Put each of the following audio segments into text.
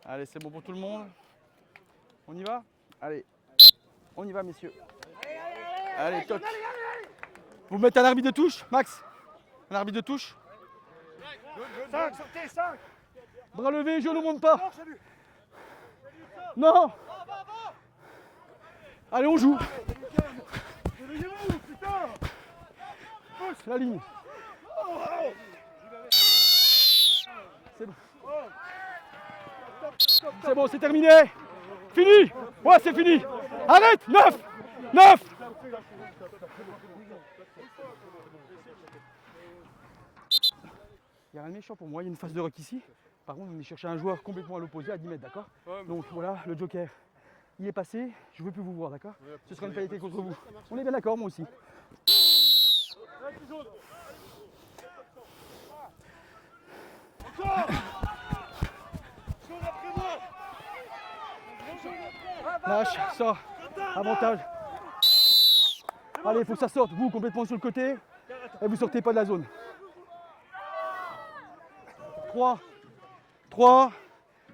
Allez, c'est bon pour tout le monde. On y va? Allez, on y va, messieurs. Allez, toc. Vous mettez un arbitre de touche, Max? Un arbitre de touche? 5, sortez, 5. Bras levé, je ne monte pas. Non. Allez, on joue. La ligne. C'est bon. C'est bon, c'est terminé. Fini. Ouais, c'est fini. Arrête. 9. 9. Il y a rien de méchant pour moi, il y a une phase de rock ici. Par contre, on est chercher un joueur complètement à l'opposé, à 10 mètres, d'accord? Donc voilà, le joker, il est passé, je ne veux plus vous voir, d'accord? Ce sera une pénalité contre vous. On est bien d'accord, moi aussi. Lâche, sort, avantage. Allez, il faut que ça sorte, vous complètement sur le côté, et vous sortez pas de la zone. 3, 3,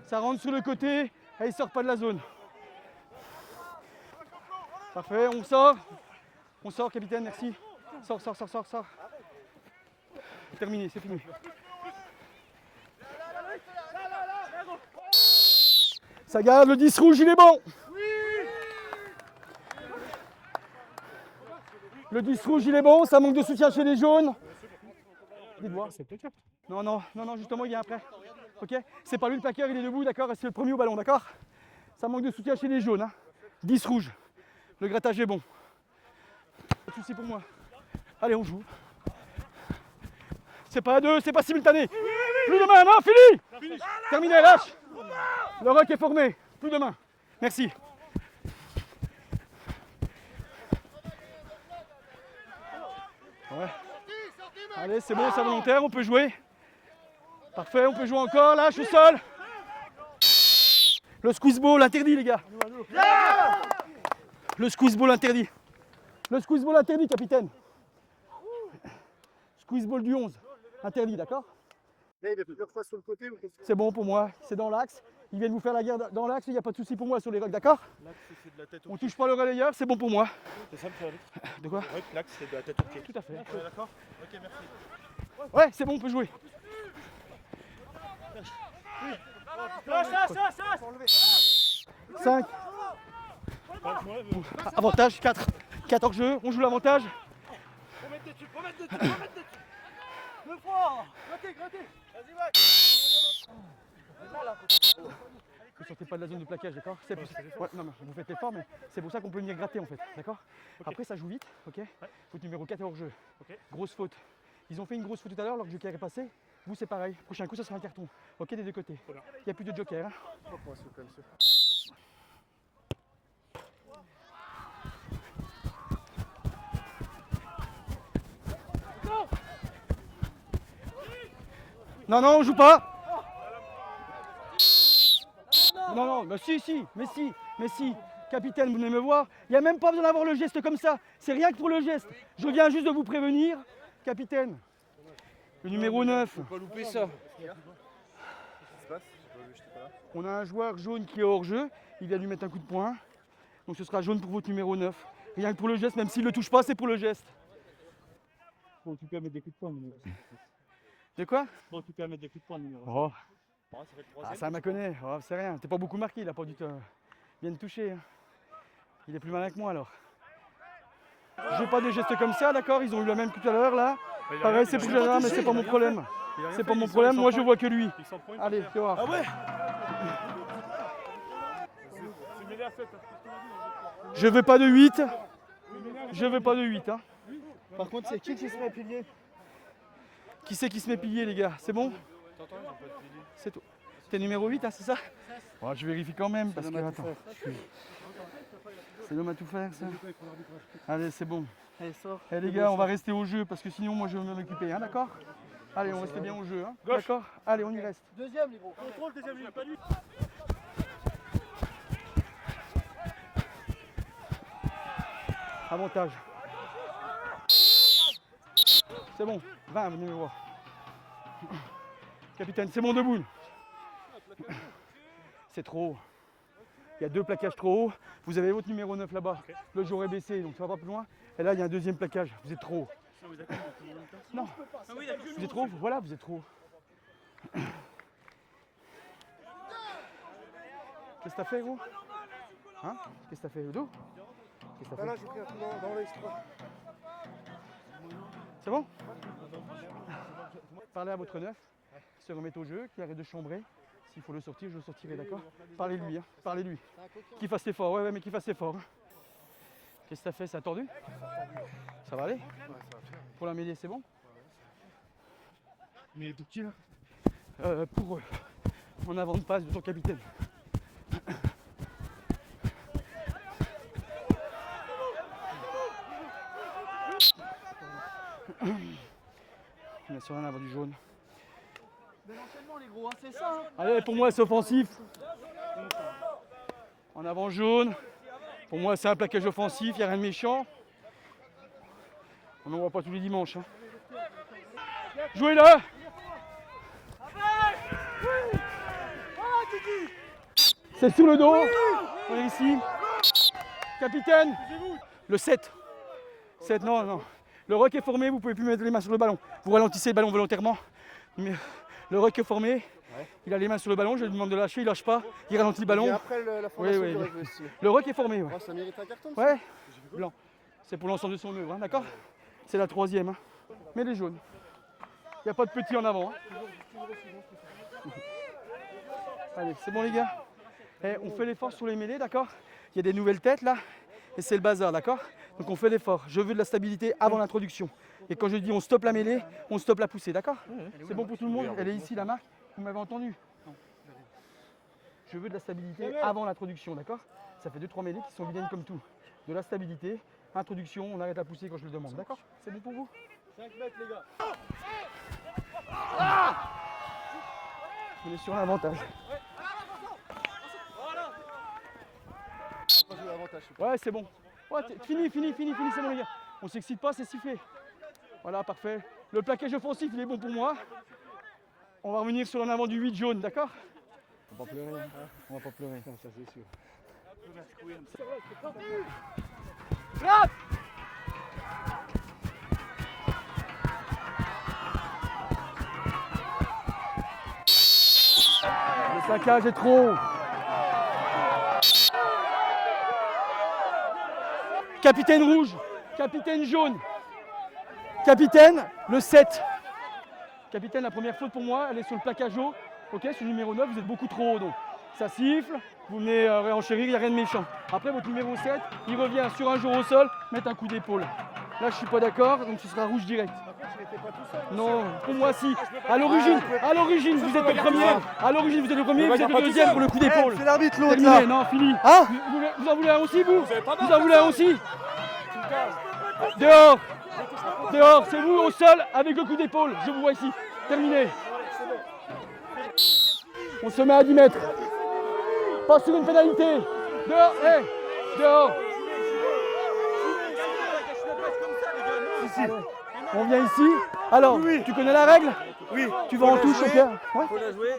ça rentre sur le côté, et il sort pas de la zone. Parfait, on sort capitaine, merci. Sort. Terminé, c'est fini. Ça garde, le 10 rouge, il est bon. Le 10 rouge, il est bon, ça manque de soutien chez les jaunes. Dites-moi. Non, justement, il y a après. Ok? C'est pas lui le plaqueur, il est debout, d'accord? C'est le premier au ballon, d'accord? Ça manque de soutien chez les jaunes. Hein. 10 rouge. Le grattage est bon. Pas de soucis pour moi. Allez, on joue. C'est pas à deux, c'est pas simultané. Plus de main, non, fini! Terminé, lâche. Le rock est formé. Plus de main. Merci. Ouais. Allez, c'est bon, c'est volontaire, on peut jouer. Parfait, on peut jouer encore, lâche au sol. Le squeeze ball interdit, les gars. Le squeeze ball interdit. Le squeeze ball interdit, capitaine. Squeeze ball du 11. Interdit, d'accord? Là, il est plusieurs fois sur le côté. C'est bon pour moi, c'est dans l'axe. Ils viennent vous faire la guerre dans l'axe, il n'y a pas de souci pour moi sur les rocks, d'accord? On touche pas le relayeur, c'est bon pour moi. C'est ça, monsieur Alex? De quoi? Oui, l'axe, c'est de la tête au pied. Tout à fait. Ouais, d'accord? Ok, merci. Ouais, c'est bon, on peut jouer. Ça 5. Avantage, 4. 4 hors jeu, on joue l'avantage. Remettre dessus. Le fort. Grattez. Vas-y, Max. Ne sortez pas de la zone de plaquage, d'accord? Ouais, non, vous faites l'effort, mais c'est pour ça qu'on peut venir gratter en fait, d'accord? Après, ça joue vite, ok? Faute numéro 4 hors jeu. Grosse faute. Ils ont fait une grosse faute tout à l'heure, alors que le joker est passé. Vous, c'est pareil. Prochain coup, ça sera un carton. Ok, des deux côtés. Il n'y a plus de joker. Hein. Non, on joue pas. Non, mais si. Capitaine, vous venez me voir. Il n'y a même pas besoin d'avoir le geste comme ça. C'est rien que pour le geste. Je viens juste de vous prévenir. Capitaine. Le numéro 9. Faut pas louper ça. On a un joueur jaune qui est hors jeu. Il vient lui mettre un coup de poing. Donc ce sera jaune pour votre numéro 9. Rien que pour le geste, même s'il ne le touche pas, c'est pour le geste. Bon, tu peux mettre des coups de poing, numéro. De quoi? Bon, tu peux mettre des coups de poing, numéro. Oh. Ça fait le troisième. Ça m'a connaît. Oh, c'est rien. T'es pas beaucoup marqué, il a pas dû te bien te toucher. Hein. Il est plus malin que moi alors. Je veux pas des gestes comme ça, d'accord? Ils ont eu le même tout à l'heure là. Pareil, c'est pour Gérard, mais c'est pas mon problème. C'est pas mon problème, moi je vois que lui. Allez, tu vois. Ah ouais? Je veux pas de 8. Je veux pas de 8. Hein. Par contre, c'est qui se met pilier? Qui c'est qui se met pilier, les gars? C'est bon? C'est tout. T'es numéro 8, hein, c'est ça? Ouais, je vérifie quand même parce que. Attends. C'est l'homme à tout faire, ça? Allez, c'est bon. Allez, sors. Eh les gars, on va rester au jeu parce que sinon, moi je vais m'en occuper, hein, d'accord? Allez, on reste bien au jeu, hein? D'accord? Allez, on y reste. Deuxième, Libro. Contrôle, deuxième ligne, pas lui. Avantage. C'est bon, 20, venez me voir. Capitaine, c'est bon debout. C'est trop haut. Il y a 2 plaquages trop hauts. Vous avez votre numéro 9 là-bas. L'autre j'aurais baissé, donc ça va pas plus loin. Et là, il y a un deuxième plaquage. Vous êtes trop haut. Non, vous êtes trop haut. Voilà, vous êtes trop haut. Qu'est-ce que t'as fait, gros? Hein? Qu'est-ce que t'as fait, le dos? Qu'est-ce que t'as Là, fait? j'ai pris un coup dans l'extra. C'est bon? Parlez à votre neuf, qui se remette au jeu, qui arrête de chambrer. S'il faut le sortir, je le sortirai, d'accord? Parlez-lui, hein. Parlez-lui. Qu'il fasse l'effort, ouais, mais qu'il fasse l'effort. Hein. Qu'est-ce que t'as fait? Ça a tordu? Ça va aller? Pour la mêlée, c'est bon? Mais pour qui là? Pour en avant de passe de ton capitaine. Bien sûr, en avant du jaune. De l'enchaînement, les gros, hein, c'est ça. Hein. Allez, pour moi, c'est offensif. En avant jaune. Pour moi, c'est un plaquage offensif, il n'y a rien de méchant. On n'en voit pas tous les dimanches. Hein. Jouez-le! C'est sur le dos. On est ici. Capitaine. Le 7. 7, non, non. Le ruck est formé, vous ne pouvez plus mettre les mains sur le ballon. Vous ralentissez le ballon volontairement. Mais le ruck est formé. Il a les mains sur le ballon, je lui demande de lâcher, il lâche pas. Il ralentit le ballon. Et après la formation Oui, du oui. rugby aussi. Le ruck est formé, ouais. Oh, ça mérite un carton. ça. Ouais, blanc. C'est pour l'ensemble de son œuvre, hein, d'accord? C'est la 3e. Hein. Mais les jaunes. Il n'y a pas de petit en avant. Hein. Allez, c'est bon les gars. Eh, on fait l'effort sur les mêlées, d'accord? Il y a des nouvelles têtes là, et c'est le bazar, d'accord? Donc on fait l'effort. Je veux de la stabilité avant l'introduction. Et quand je dis on stoppe la mêlée, on stoppe la poussée, d'accord? C'est bon pour tout le monde? Elle est ici la marque. Vous m'avez entendu? Je veux de la stabilité avant l'introduction, d'accord? Ça fait 2-3 mêlées qui sont vilaines comme tout. De la stabilité, introduction, on arrête la poussée quand je le demande, d'accord? C'est bon pour vous? 5 mètres, les gars. On est sur l'avantage. Pas jouer l'avantage. Ouais, c'est bon. Ouais, fini, c'est bon les gars. On s'excite pas, c'est sifflé. Voilà, parfait. Le plaquage offensif, il est bon pour moi. On va revenir sur l'en avant du 8 jaune, d'accord? On va pas pleurer, hein. On va pas pleurer. Ça c'est sûr. Le plaquage est trop haut. Capitaine rouge, capitaine jaune, capitaine le 7. Capitaine, la première faute pour moi, elle est sur le plaquage haut. Ok, sur le numéro 9, vous êtes beaucoup trop haut. Donc ça siffle, vous venez réenchérir, il n'y a rien de méchant. Après, votre numéro 7, il revient sur un jour au sol, mettre un coup d'épaule. Là, je suis pas d'accord, donc ce sera rouge direct. Tu n'étais pas tout seul. Non, pour moi, si. À l'origine, vous êtes le premier. À l'origine, vous êtes le premier, vous êtes le deuxième pour le coup d'épaule. C'est l'arbitre, l'autre Terminé, là. non, fini. Hein? Vous en voulez un aussi, vous? Vous en voulez un aussi? Dehors. Dehors, c'est vous au sol avec le coup d'épaule. Je vous vois ici. Terminé. On se met à 10 mètres. Pas sur une pénalité. Dehors, dehors. On vient ici. Alors, tu connais la règle? Oui. Tu vas en touche, ok? Ouais. Faut la jouer.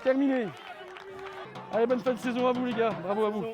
Terminé. Allez, bonne fin de saison à vous les gars. Bravo à vous.